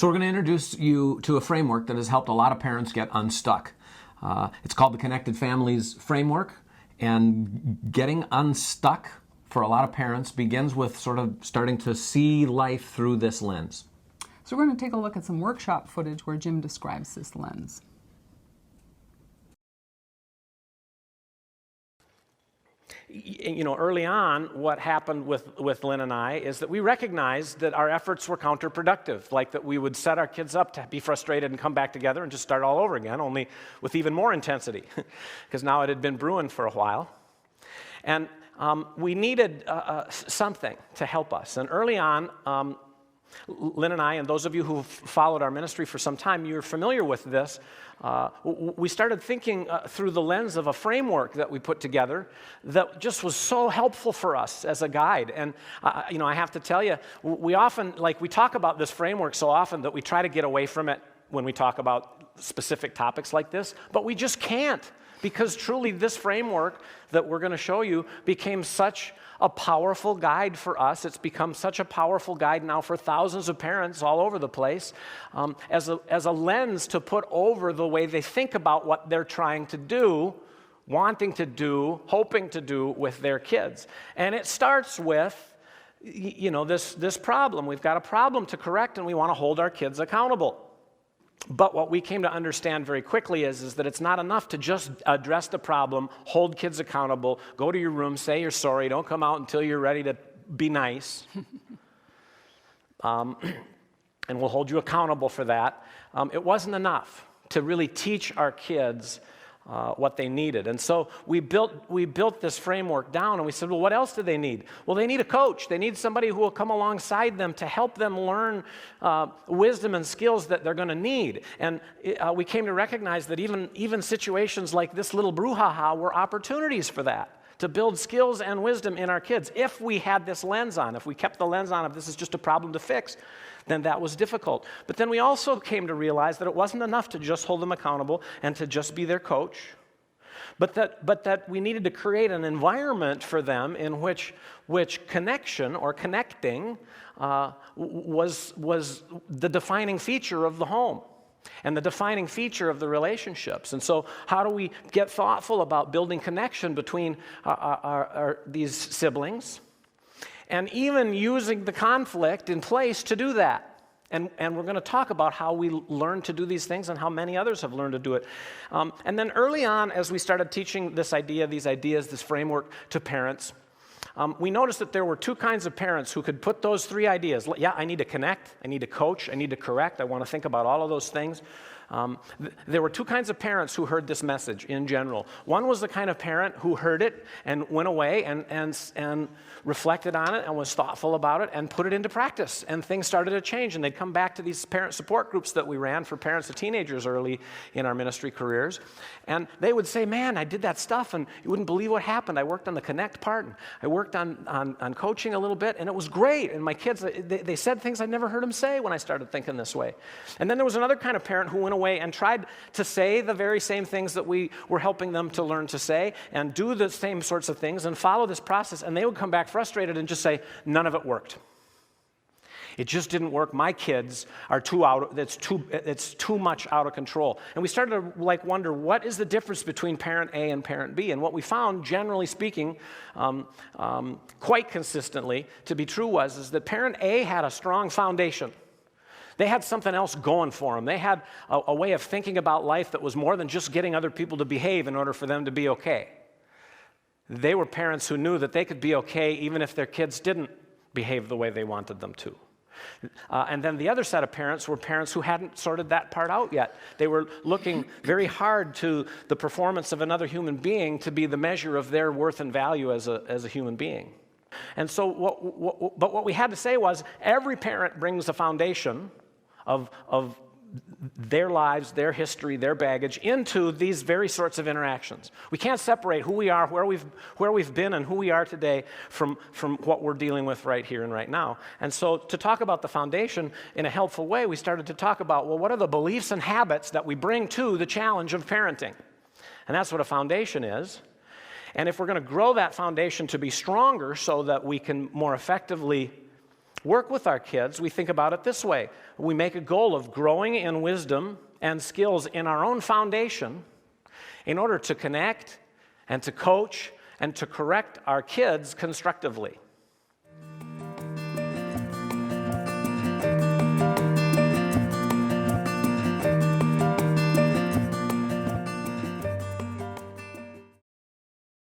So we're going to introduce you to a framework that has helped a lot of parents get unstuck. It's called the Connected Families Framework, and getting unstuck for a lot of parents begins with sort of starting to see life through this lens. So we're going to take a look at some workshop footage where Jim describes this lens. You know, early on, what happened with Lynn and I is that we recognized that our efforts were counterproductive, like that we would set our kids up to be frustrated and come back together and just start all over again, only with even more intensity, because now it had been brewing for a while. And we needed something to help us. And early on, Lynn and I, and those of you who've followed our ministry for some time, you're familiar with this. We started thinking through the lens of a framework that we put together that just was so helpful for us as a guide. And, you know, I have to tell you, we often, we talk about this framework so often that we try to get away from it when we talk about specific topics like this, but we just can't, because truly this framework that we're going to show you became such a powerful guide for us. It's become such a powerful guide now for thousands of parents all over the place, as a lens to put over the way they think about what they're trying to do, wanting to do, hoping to do with their kids. And it starts with, you know, this problem. We've got a problem to correct, and we want to hold our kids accountable. But what we came to understand very quickly is that it's not enough to just address the problem, hold kids accountable, go to your room, say you're sorry, don't come out until you're ready to be nice. And we'll hold you accountable for that. It wasn't enough to really teach our kids what they needed. And so we built this framework down, and we said, well, what else do they need? Well, they need a coach. They need somebody who will come alongside them to help them learn wisdom and skills that they're going to need. And we came to recognize that even situations like this little brouhaha were opportunities for that, to build skills and wisdom in our kids. If we had this lens on, if we kept the lens on, if this is just a problem to fix, then that was difficult. But then we also came to realize that it wasn't enough to just hold them accountable and to just be their coach, but that we needed to create an environment for them in which connection or connecting was the defining feature of the home and the defining feature of the relationships. And so how do we get thoughtful about building connection between these siblings, and even using the conflict in place to do that? And we're going to talk about how we learn to do these things and how many others have learned to do it. And then early on, as we started teaching these ideas, this framework to parents, we noticed that there were two kinds of parents who could put those three ideas. Yeah, I need to connect, I need to coach, I need to correct, I want to think about all of those things. There were two kinds of parents who heard this message in general. One was the kind of parent who heard it and went away and reflected on it and was thoughtful about it and put it into practice, and things started to change, and they'd come back to these parent support groups that we ran for parents of teenagers early in our ministry careers, and they would say, man, I did that stuff and you wouldn't believe what happened. I worked on the connect part, and I worked on coaching a little bit, and it was great, and my kids, they said things I'd never heard them say when I started thinking this way. And then there was another kind of parent who went away and tried to say the very same things that we were helping them to learn to say, and do the same sorts of things and follow this process, and they would come back frustrated and just say, none of it worked. It just didn't work. My kids are it's too much out of control. And we started to wonder, what is the difference between parent A and parent B? And what we found, generally speaking, quite consistently to be true is that parent A had a strong foundation. They had something else going for them. They had a way of thinking about life that was more than just getting other people to behave in order for them to be okay. They were parents who knew that they could be okay even if their kids didn't behave the way they wanted them to. And then the other set of parents were parents who hadn't sorted that part out yet. They were looking very hard to the performance of another human being to be the measure of their worth and value as a human being. And so what we had to say was, every parent brings a foundation of their lives, their history, their baggage into these very sorts of interactions. We can't separate who we are, where we've been, and who we are today from what we're dealing with right here and right now. And so to talk about the foundation in a helpful way, we started to talk about, well, what are the beliefs and habits that we bring to the challenge of parenting? And that's what a foundation is. And if we're going to grow that foundation to be stronger so that we can more effectively work with our kids, we think about it this way. We make a goal of growing in wisdom and skills in our own foundation in order to connect and to coach and to correct our kids constructively.